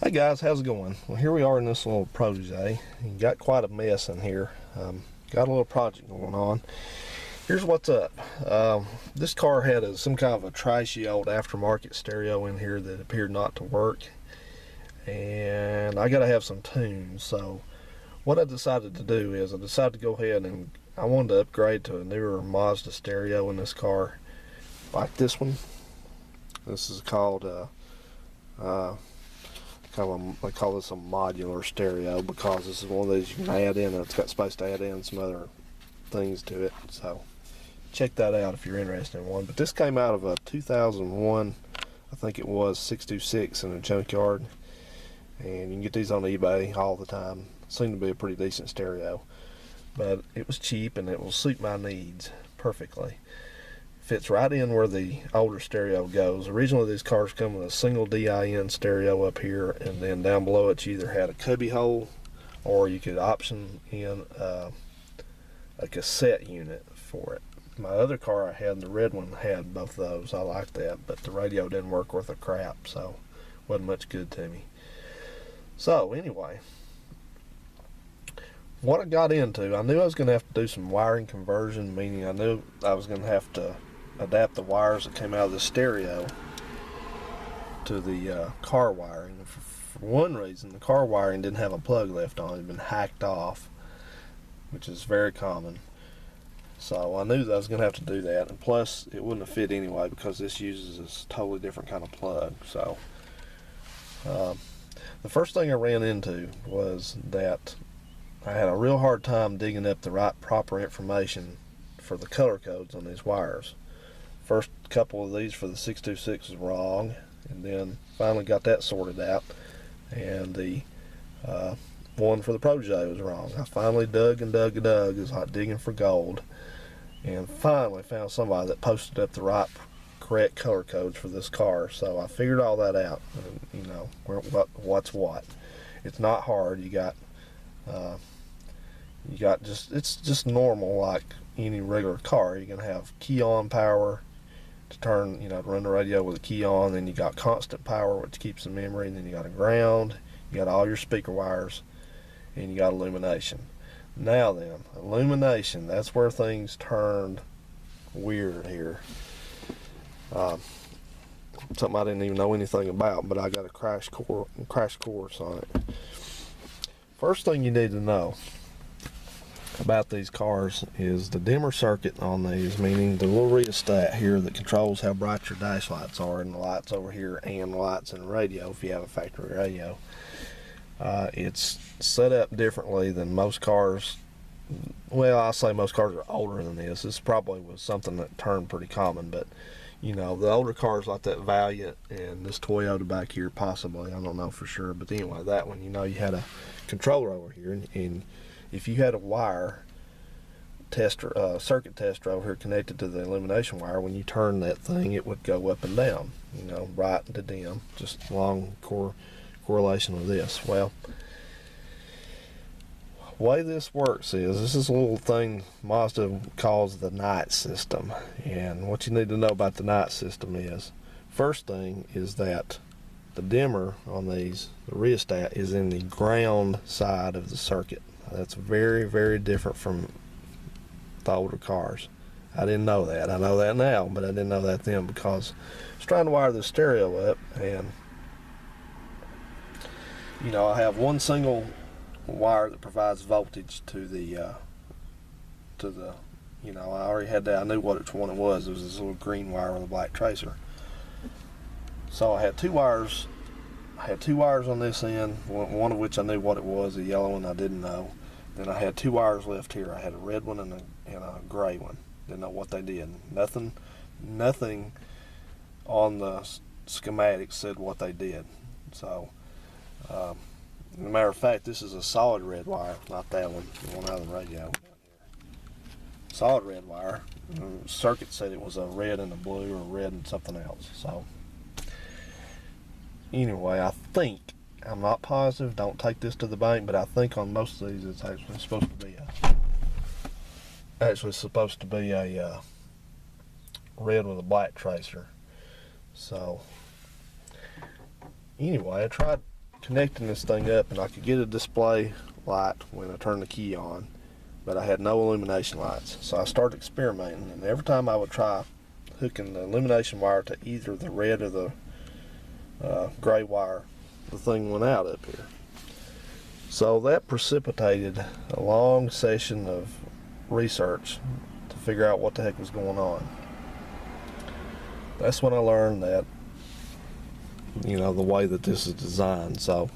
Hey guys, how's it going? Well, here we are in this little protege. You got quite a mess in here. Got a little project going on. Here's what's up. This car had some kind of a trashy old aftermarket stereo in here that appeared not to work, and I got to have some tunes. So what I decided to do is I decided to go ahead and I wanted to upgrade to a newer Mazda stereo in this car, like this one. This is called they call this a modular stereo because this is one of these you can add in, and it's got space to add in some other things to it. So check that out if you're interested in one. But this came out of a 2001, I think it was, 626 in a junkyard, and you can get these on eBay all the time. Seemed to be a pretty decent stereo, but it was cheap and it will suit my needs perfectly. Fits right in where the older stereo goes. Originally these cars come with a single DIN stereo up here, and then down below it you either had a cubby hole or you could option in a cassette unit for it. My other car I had, the red one, had both of those. I liked that, but the radio didn't work worth a crap, so wasn't much good to me. So anyway, what I got into, I knew I was going to have to do some wiring conversion, meaning I knew I was going to have to adapt the wires that came out of the stereo to the car wiring. For one reason, the car wiring didn't have a plug left on. It had been hacked off, which is very common. So I knew that I was going to have to do that, and plus it wouldn't have fit anyway because this uses a totally different kind of plug. So the first thing I ran into was that I had a real hard time digging up the right proper information for the color codes on these wires. First couple of these for the 626 was wrong, and then finally got that sorted out, and the one for the Protege was wrong. I finally dug and dug and dug. It was like digging for gold, and finally found somebody that posted up the correct color codes for this car. So I figured all that out, and, you know, what's what. It's not hard. You got it's just normal like any regular car. You're gonna have key on power to turn, to run the radio with a key on. Then you got constant power, which keeps the memory. And then you got a ground. You got all your speaker wires, and you got illumination. Now then, illumination, that's where things turned weird here. Something I didn't even know anything about, but I got a crash course on it. First thing you need to know about these cars is the dimmer circuit on these, meaning the little rheostat here that controls how bright your dash lights are, and the lights over here, and the lights in the radio if you have a factory radio. It's set up differently than most cars. Well, I'll say most cars are older than this. This probably was something that turned pretty common, but the older cars like that Valiant and this Toyota back here, possibly, I don't know for sure, but anyway, that one, you had a controller over here, and if you had a wire tester, circuit tester over here connected to the illumination wire, when you turn that thing, it would go up and down, bright to dim, just long correlation with this. Well, the way this works is, this is a little thing Mazda calls the night system, and what you need to know about the night system is, first thing is that the dimmer on these, the rheostat, is in the ground side of the circuit. That's very, very different from the older cars. I didn't know that. I know that now, but I didn't know that then because I was trying to wire the stereo up, and I have one single wire that provides voltage to the I already had that. I knew which one it was. It was this little green wire with a black tracer. So I had two wires. On this end, one of which I knew what it was, the yellow one I didn't know. Then I had two wires left here. I had a red one and a gray one. Didn't know what they did. Nothing on the schematics said what they did. So, as a matter of fact, this is a solid red wire, not that one, the one out of the radio. Solid red wire. The circuit said it was a red and a blue, or red and something else. So, anyway, I think, I'm not positive, don't take this to the bank, but I think on most of these it's actually supposed to be a red with a black tracer. So anyway, I tried connecting this thing up, and I could get a display light when I turned the key on, but I had no illumination lights. So I started experimenting, and every time I would try hooking the illumination wire to either the red or the gray wire, the thing went out up here. So that precipitated a long session of research to figure out what the heck was going on. That's when I learned that, you know, the way that this is designed. So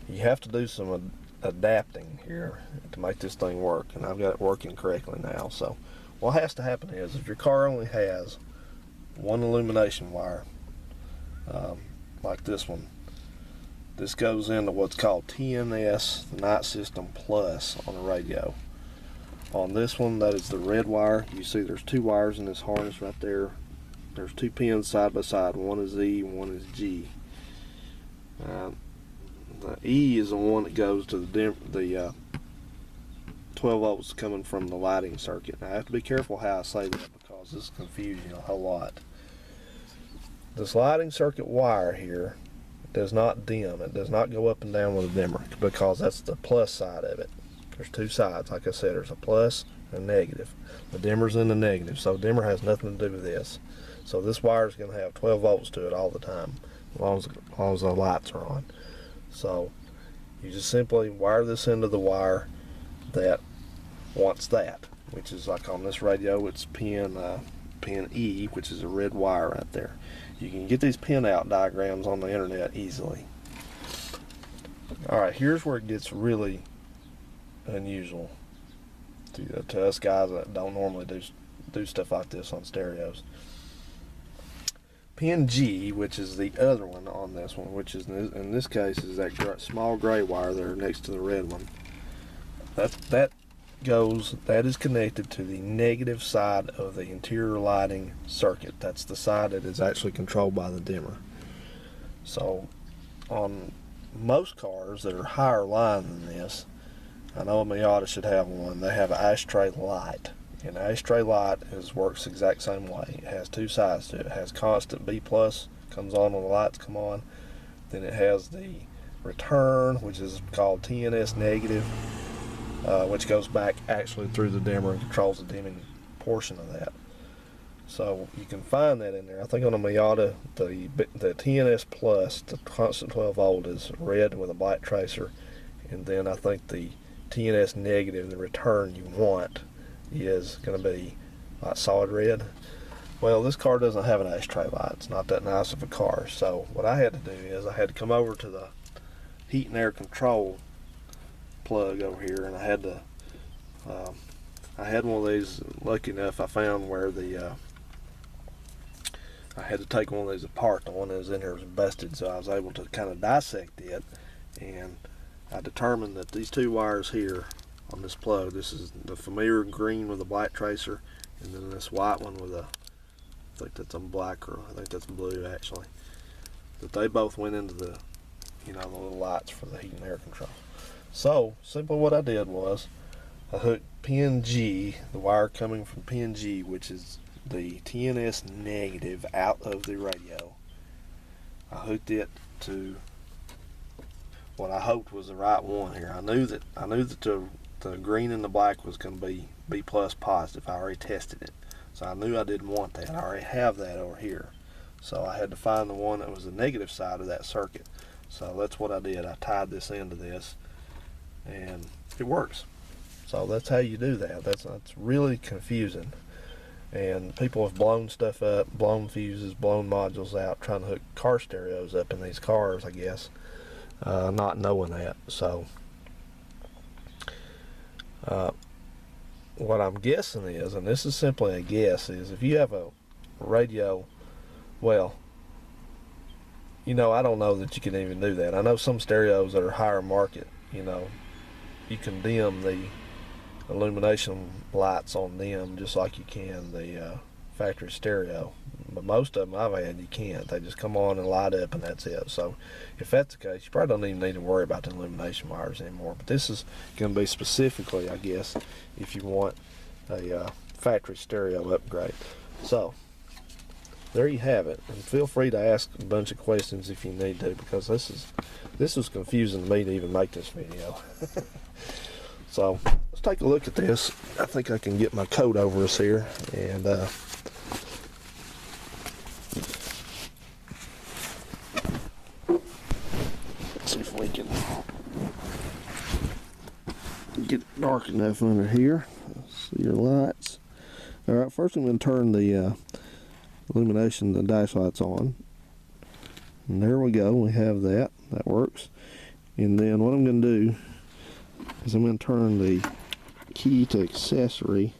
you have to do some adapting here to make this thing work, and I've got it working correctly now. So what has to happen is, if your car only has one illumination wire, like this one, this goes into what's called TNS, the Night System Plus, on the radio. On this one, that is the red wire. You see there's two wires in this harness right there. There's two pins side by side. One is E, one is G. The E is the one that goes to the 12 volts coming from the lighting circuit. Now, I have to be careful how I say that, because this is confusing a whole lot. This lighting circuit wire here does not dim. It does not go up and down with a dimmer, because that's the plus side of it. There's two sides. Like I said, there's a plus and a negative. The dimmer's in the negative, so dimmer has nothing to do with this. So this wire is going to have 12 volts to it all the time, as long as the lights are on. So you just simply wire this into the wire that wants that, which is like on this radio, it's pin E, which is a red wire right there. You can get these pin out diagrams on the internet easily. Alright, here's where it gets really unusual to us guys that don't normally do stuff like this on stereos. Pin G, which is the other one on this one, which is in this case is that small gray wire there next to the red one. That is connected to the negative side of the interior lighting circuit. That's the side that is actually controlled by the dimmer. So on most cars that are higher line than this, I know a Mazda should have one, they have an ashtray light. And the ashtray light works the exact same way. It has two sides to it. It has constant B plus, comes on when the lights come on. Then it has the return, which is called TNS negative, which goes back actually through the dimmer and controls the dimming portion of that. So you can find that in there. I think on a Mazda, the TNS plus, the constant 12 volt, is red with a black tracer, and then I think the TNS negative, the return you want, is going to be like solid red. Well, this car doesn't have an ashtray light. It's not that nice of a car. So what I had to do is I had to come over to the heat and air control plug over here, and I had to I had one of these. Lucky enough, I found where I had to take one of these apart. The one that was in here was busted, so I was able to kind of dissect it, and I determined that these two wires here on this plug, this is the familiar green with a black tracer, and then this white one with I think that's a black, or I think that's blue actually, that they both went into the, the little lights for the heat and air control. So simply what I did was I hooked pin G, the wire coming from pin G, which is the TNS negative, out of the radio. I hooked it to what I hoped was the right one here. I knew that the green and the black was going to be B plus positive. I already tested it, so I knew I didn't want that. I already have that over here, so I had to find the one that was the negative side of that circuit. So that's what I did. I tied this into this, and it works. So that's how you do that. That's really confusing, and people have blown stuff up, blown fuses, blown modules out trying to hook car stereos up in these cars, I guess, not knowing that. So what I'm guessing is, and this is simply a guess, is if you have a radio, well, I don't know that you can even do that. I know some stereos that are higher market, you can dim the illumination lights on them just like you can the factory stereo, but most of them I've had, you can't. They just come on and light up, and that's it. So if that's the case, you probably don't even need to worry about the illumination wires anymore. But this is going to be specifically, I guess, if you want a factory stereo upgrade. So there you have it, and feel free to ask a bunch of questions if you need to, because this is This was confusing to me to even make this video. So let's take a look at this. I think I can get my coat over us here, and let's see if we can get it dark enough under here. See your lights. All right, first I'm going to turn the illumination, the dash lights on. And there we go, we have that. That works. And then what I'm going to do is I'm going to turn the key to accessory.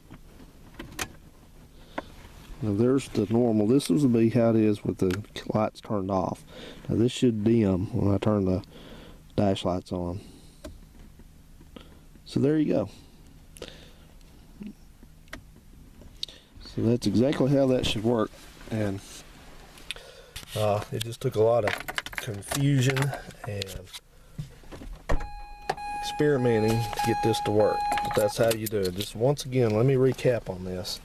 Now there's the normal. This will be how it is with the lights turned off. Now this should dim when I turn the dash lights on. So there you go. So that's exactly how that should work. And it just took a lot of confusion and experimenting to get this to work, but that's how you do it. Just once again, let me recap on this.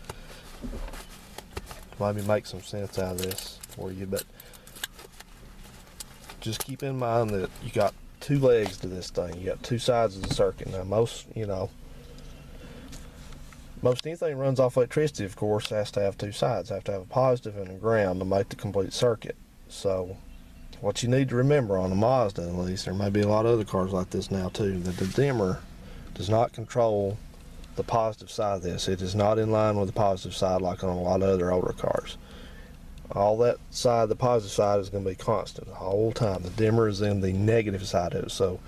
Maybe make some sense out of this for you, but just keep in mind that you got two legs to this thing. You got two sides of the circuit. Now most anything runs off electricity, of course, has to have two sides. Have to have a positive and a ground to make the complete circuit. So what you need to remember on a Mazda, at least, there may be a lot of other cars like this now too, that the dimmer does not control the positive side of this. It is not in line with the positive side like on a lot of other older cars. All that side, the positive side, is going to be constant the whole time. The dimmer is in the negative side of it. So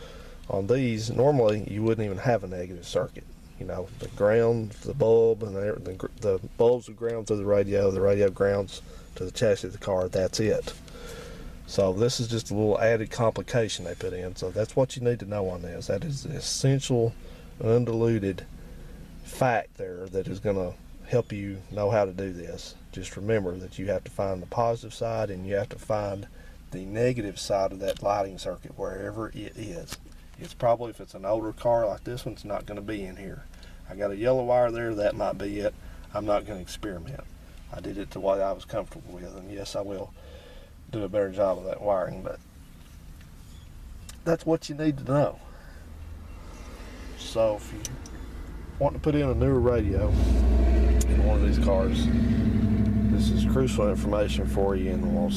on these, normally you wouldn't even have a negative circuit. You know, the ground, the bulb, and the bulbs would ground to the radio grounds to the chassis of the car. That's it. So this is just a little added complication they put in. So that's what you need to know on this. That is the essential, undiluted fact there that is going to help you know how to do this. Just remember that you have to find the positive side and you have to find the negative side of that lighting circuit wherever it is. It's probably, if it's an older car like this one, it's not going to be in here. I got a yellow wire there, that might be it. I'm not going to experiment. I did it the way I was comfortable with, and yes, I will do a better job of that wiring, but that's what you need to know. So if you want to put in a newer radio in one of these cars, this is crucial information for you and will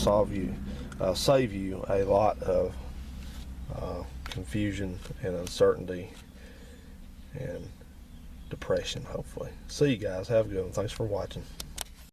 save you a lot of confusion and uncertainty and depression, hopefully. See you guys. Have a good one. Thanks for watching.